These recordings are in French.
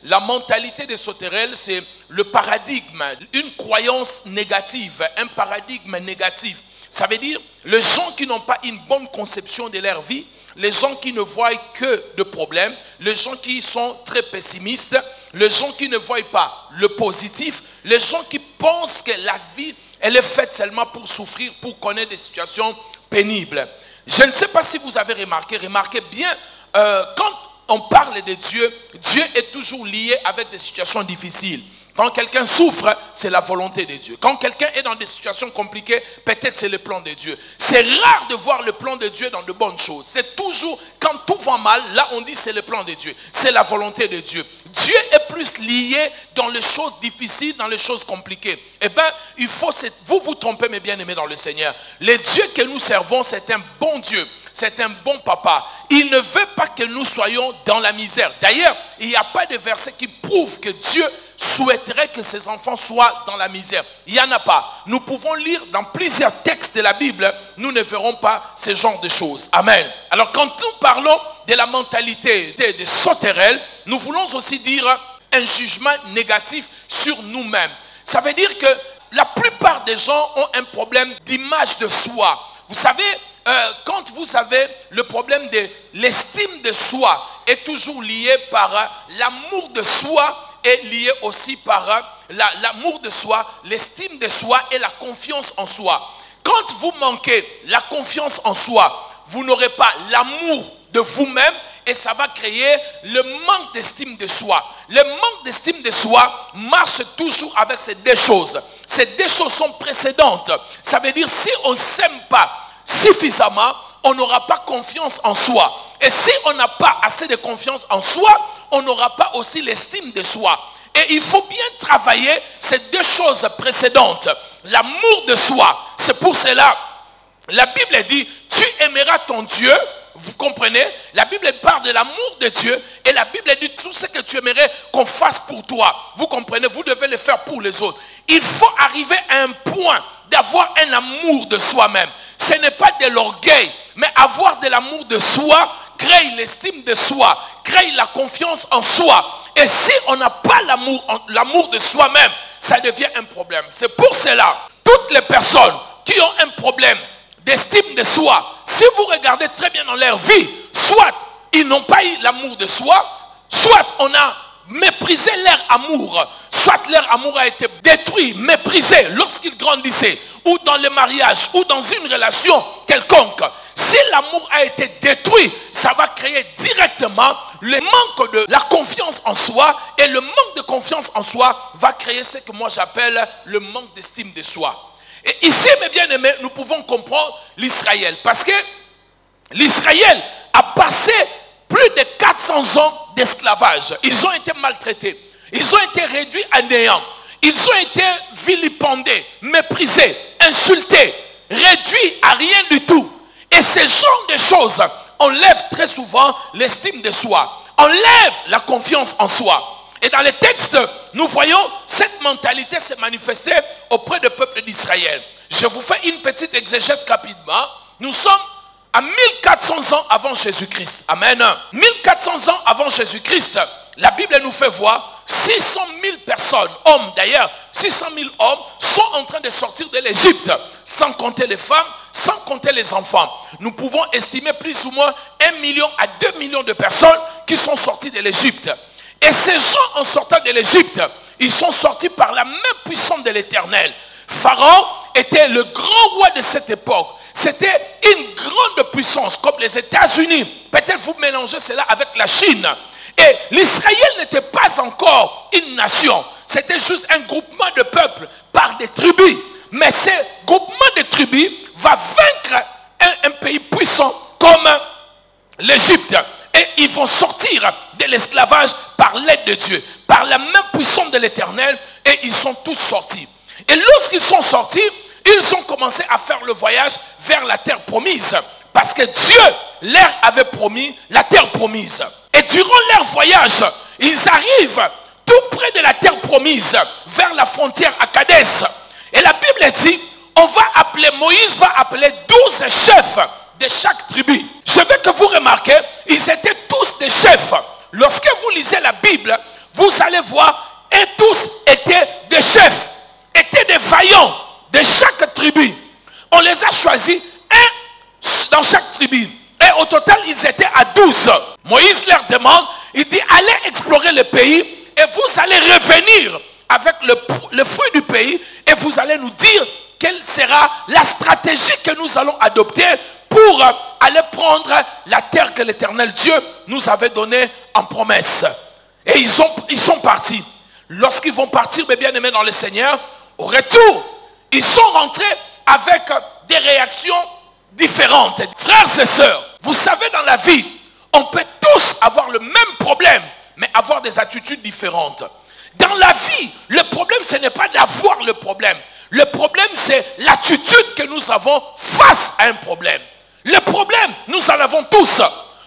La mentalité des sauterelles, c'est le paradigme, une croyance négative, un paradigme négatif. Ça veut dire les gens qui n'ont pas une bonne conception de leur vie, les gens qui ne voient que de problèmes, les gens qui sont très pessimistes, les gens qui ne voient pas le positif, les gens qui pensent que la vie, elle est faite seulement pour souffrir, pour connaître des situations pénibles. Je ne sais pas si vous avez remarqué bien, quand on parle de Dieu, Dieu est toujours lié avec des situations difficiles. Quand quelqu'un souffre, c'est la volonté de Dieu. Quand quelqu'un est dans des situations compliquées, peut-être c'est le plan de Dieu. C'est rare de voir le plan de Dieu dans de bonnes choses. C'est toujours, quand tout va mal, là on dit c'est le plan de Dieu. C'est la volonté de Dieu. Dieu est plus lié dans les choses difficiles, dans les choses compliquées. Eh bien, il faut, vous vous trompez mes bien-aimés dans le Seigneur. Le Dieu que nous servons, c'est un bon Dieu. C'est un bon papa. Il ne veut pas que nous soyons dans la misère. D'ailleurs, il n'y a pas de verset qui prouve que Dieu souhaiterait que ses enfants soient dans la misère. Il n'y en a pas. Nous pouvons lire dans plusieurs textes de la Bible, nous ne verrons pas ce genre de choses. Amen. Alors quand nous parlons de la mentalité des sauterelles, nous voulons aussi dire un jugement négatif sur nous-mêmes. Ça veut dire que la plupart des gens ont un problème d'image de soi. Vous savez, quand vous avez le problème de l'estime de soi est toujours lié par l'amour de soi, est lié aussi par l'amour de soi, l'estime de soi et la confiance en soi. Quand vous manquez la confiance en soi, vous n'aurez pas l'amour de vous-même et ça va créer le manque d'estime de soi. Le manque d'estime de soi marche toujours avec ces deux choses. Ces deux choses sont précédentes. Ça veut dire si on ne s'aime pas suffisamment, on n'aura pas confiance en soi. Et si on n'a pas assez de confiance en soi, on n'aura pas aussi l'estime de soi. Et il faut bien travailler ces deux choses précédentes. L'amour de soi, c'est pour cela, la Bible dit, tu aimeras ton Dieu. Vous comprenez? La Bible parle de l'amour de Dieu et la Bible dit tout ce que tu aimerais qu'on fasse pour toi. Vous comprenez? Vous devez le faire pour les autres. Il faut arriver à un point d'avoir un amour de soi-même. Ce n'est pas de l'orgueil, mais avoir de l'amour de soi crée l'estime de soi, crée la confiance en soi. Et si on n'a pas l'amour de soi-même, ça devient un problème. C'est pour cela, toutes les personnes qui ont un problème d'estime de soi, si vous regardez très bien dans leur vie, soit ils n'ont pas eu l'amour de soi, soit on a méprisé leur amour, soit leur amour a été détruit, méprisé lorsqu'ils grandissaient, ou dans le mariage, ou dans une relation quelconque. Si l'amour a été détruit, ça va créer directement le manque de la confiance en soi, et le manque de confiance en soi va créer ce que moi j'appelle le manque d'estime de soi. Et ici, mes bien-aimés, nous pouvons comprendre l'Israël. Parce que l'Israël a passé plus de 400 ans d'esclavage. Ils ont été maltraités. Ils ont été réduits à néant. Ils ont été vilipendés, méprisés, insultés, réduits à rien du tout. Et ce genre de choses enlèvent très souvent l'estime de soi. Enlèvent la confiance en soi. Et dans les textes, nous voyons cette mentalité se manifester auprès du peuple d'Israël. Je vous fais une petite exégète rapidement. Nous sommes à 1400 ans avant Jésus-Christ. Amen. 1400 ans avant Jésus-Christ, la Bible nous fait voir 600 000 personnes, hommes d'ailleurs, 600 000 hommes sont en train de sortir de l'Égypte, sans compter les femmes, sans compter les enfants. Nous pouvons estimer plus ou moins 1 million à 2 millions de personnes qui sont sorties de l'Égypte. Et ces gens, en sortant de l'Égypte, ils sont sortis par la main puissante de l'Éternel. Pharaon était le grand roi de cette époque. C'était une grande puissance, comme les États-Unis. Peut-être vous mélangez cela avec la Chine. Et l'Israël n'était pas encore une nation. C'était juste un groupement de peuples par des tribus. Mais ce groupement de tribus va vaincre un pays puissant comme l'Égypte. Et ils vont sortir de l'esclavage par l'aide de Dieu, par la main puissante de l'Éternel, et ils sont tous sortis. Et lorsqu'ils sont sortis, ils ont commencé à faire le voyage vers la terre promise, parce que Dieu leur avait promis la terre promise. Et durant leur voyage, ils arrivent tout près de la terre promise, vers la frontière à Kadès. Et la Bible dit, Moïse va appeler 12 chefs de chaque tribu. Je veux que vous remarquez, ils étaient tous des chefs. Lorsque vous lisez la Bible, vous allez voir, et tous étaient des chefs, étaient des vaillants de chaque tribu. On les a choisis, un dans chaque tribu. Et au total, ils étaient à 12. Moïse leur demande, il dit, allez explorer le pays et vous allez revenir avec le fruit du pays et vous allez nous dire quelle sera la stratégie que nous allons adopter pour aller prendre la terre que l'Éternel Dieu nous avait donnée en promesse. Et ils sont partis. Lorsqu'ils vont partir, mes bien-aimés dans le Seigneur, au retour, ils sont rentrés avec des réactions différentes. Frères et sœurs, vous savez, dans la vie, on peut tous avoir le même problème, mais avoir des attitudes différentes. Dans la vie, le problème, ce n'est pas d'avoir le problème. Le problème, c'est l'attitude que nous avons face à un problème. Le problème, nous en avons tous.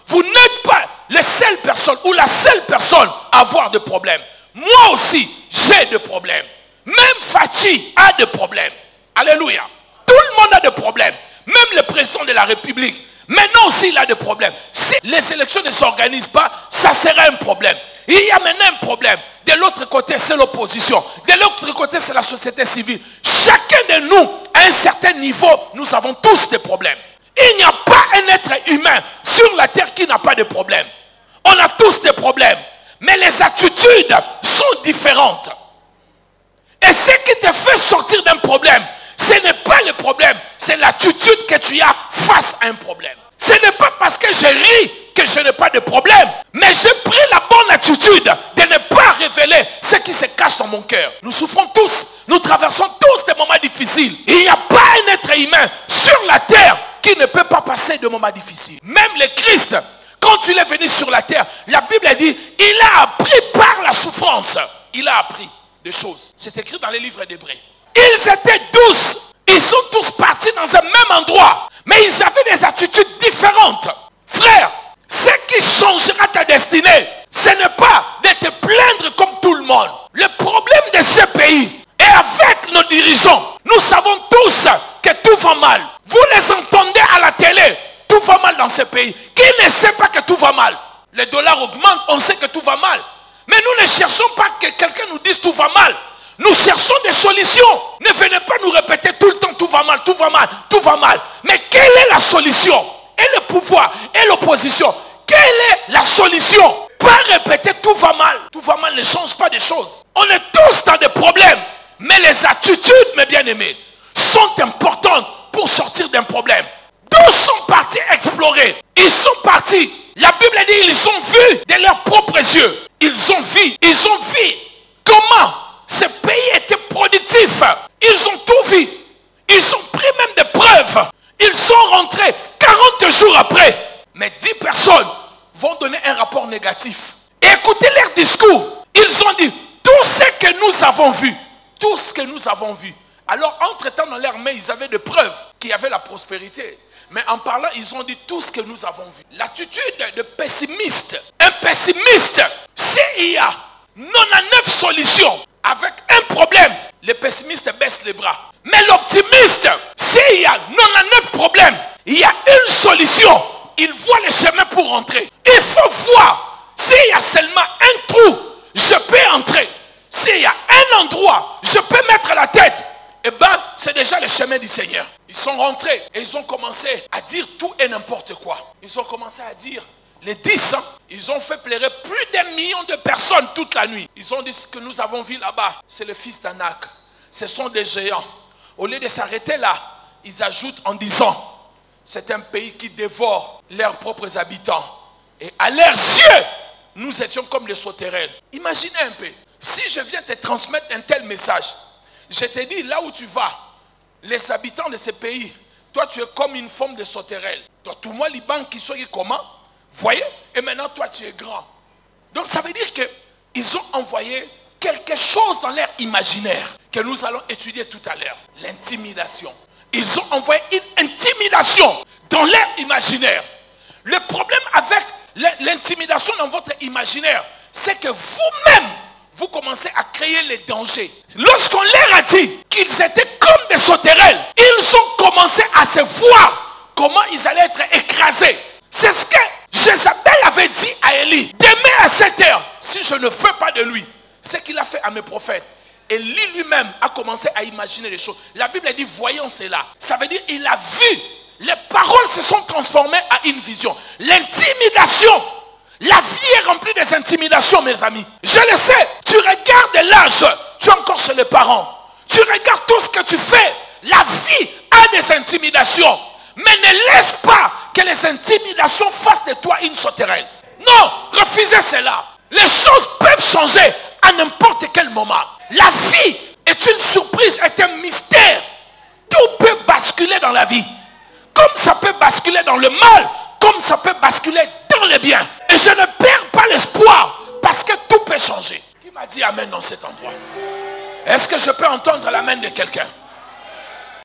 Vous n'êtes pas la seule personne ou la seule personne à avoir de problèmes. Moi aussi, j'ai des problèmes. Même Fachi a des problèmes. Alléluia. Tout le monde a des problèmes. Même le président de la République. Maintenant aussi, il a des problèmes. Si les élections ne s'organisent pas, ça serait un problème. Il y a maintenant un problème. De l'autre côté, c'est l'opposition. De l'autre côté, c'est la société civile. Chacun de nous, à un certain niveau, nous avons tous des problèmes. Il n'y a pas un être humain sur la terre qui n'a pas de problème. On a tous des problèmes. Mais les attitudes sont différentes. Et ce qui te fait sortir d'un problème, ce n'est pas le problème, c'est l'attitude que tu as face à un problème. Ce n'est pas parce que je ris que je n'ai pas de problème, mais j'ai pris la bonne attitude de ne pas révéler ce qui se cache dans mon cœur. Nous souffrons tous, nous traversons tous des moments difficiles. Il n'y a pas un être humain sur la terre qui ne peut pas passer de moments difficiles. Même le Christ, quand il est venu sur la terre, la Bible dit, il a appris par la souffrance. Il a appris des choses. C'est écrit dans les livres d'Hébreux. Ils étaient 12. Ils sont tous partis dans un même endroit. Mais ils avaient des attitudes différentes. Frère, ce qui changera ta destinée, ce n'est pas de te plaindre comme tout le monde. Le problème de ce pays, et avec nos dirigeants, nous savons tous que tout va mal. Vous les entendez à la télé, tout va mal dans ce pays. Qui ne sait pas que tout va mal? Les dollars augmentent, on sait que tout va mal. Mais nous ne cherchons pas que quelqu'un nous dise tout va mal. Nous cherchons des solutions. Ne venez pas nous répéter tout le temps tout va mal, tout va mal, tout va mal. Mais quelle est la solution? Et le pouvoir et l'opposition, quelle est la solution? Pas répéter tout va mal. Tout va mal ne change pas des choses. On est tous dans des problèmes. Mais les attitudes, mes bien-aimés, sont importantes pour sortir d'un problème. Tous sont partis explorer. Ils sont partis. La Bible dit ils ont vu de leurs propres yeux. Ils ont vu comment ce pays était productif. Ils ont tout vu. Ils ont pris même des preuves. Ils sont rentrés 40 jours après. Mais 10 personnes vont donner un rapport négatif. Et écoutez leur discours. Ils ont dit tout ce que nous avons vu. Tout ce que nous avons vu. Alors, entre-temps, dans leurs mains, ils avaient des preuves qu'il y avait la prospérité. Mais en parlant, ils ont dit tout ce que nous avons vu. L'attitude de pessimiste. Un pessimiste, s'il y a 99 solutions avec un problème, le pessimiste baisse les bras. Mais l'optimiste, s'il y a 99 problèmes, il y a une solution. Il voit le chemin pour entrer. Il faut voir. S'il y a seulement un trou, je peux entrer. S'il y a un endroit, je peux mettre la tête. Eh bien, c'est déjà le chemin du Seigneur. Ils sont rentrés et ils ont commencé à dire tout et n'importe quoi. Ils ont commencé à dire, les 10 ans, ils ont fait pleurer plus d'1 million de personnes toute la nuit. Ils ont dit ce que nous avons vu là-bas, c'est le fils d'Anak. Ce sont des géants. Au lieu de s'arrêter là, ils ajoutent en disant, c'est un pays qui dévore leurs propres habitants. Et à leurs yeux, nous étions comme les sauterelles. Imaginez un peu, si je viens te transmettre un tel message, je te dis, là où tu vas, les habitants de ce pays, toi tu es comme une forme de sauterelle. Toi, tout le monde, Liban qui soit comment? Voyez? Et maintenant, toi tu es grand. Donc ça veut dire qu'ils ont envoyé quelque chose dans leur imaginaire que nous allons étudier tout à l'heure. L'intimidation. Ils ont envoyé une intimidation dans leur imaginaire. Le problème avec l'intimidation dans votre imaginaire, c'est que vous-même, vous commencez à créer les dangers. Lorsqu'on leur a dit qu'ils étaient comme des sauterelles, ils ont commencé à se voir comment ils allaient être écrasés. C'est ce que Jézabel avait dit à Élie, demain à 7 heures, si je ne fais pas de lui ce qu'il a fait à mes prophètes. Élie lui-même a commencé à imaginer les choses. La Bible dit, voyons cela. Ça veut dire, il a vu. Les paroles se sont transformées à une vision. L'intimidation. La vie est remplie des intimidations, mes amis. Je le sais. Tu regardes l'âge. Tu es encore chez les parents. Tu regardes tout ce que tu fais. La vie a des intimidations. Mais ne laisse pas que les intimidations fassent de toi une sauterelle. Non, refusez cela. Les choses peuvent changer à n'importe quel moment. La vie est une surprise, est un mystère. Tout peut basculer dans la vie. Comme ça peut basculer dans le mal, comme ça peut basculer dans le bien. Et je ne perds pas l'espoir parce que tout peut changer. Qui m'a dit amen dans cet endroit? Est-ce que je peux entendre l'amen de quelqu'un?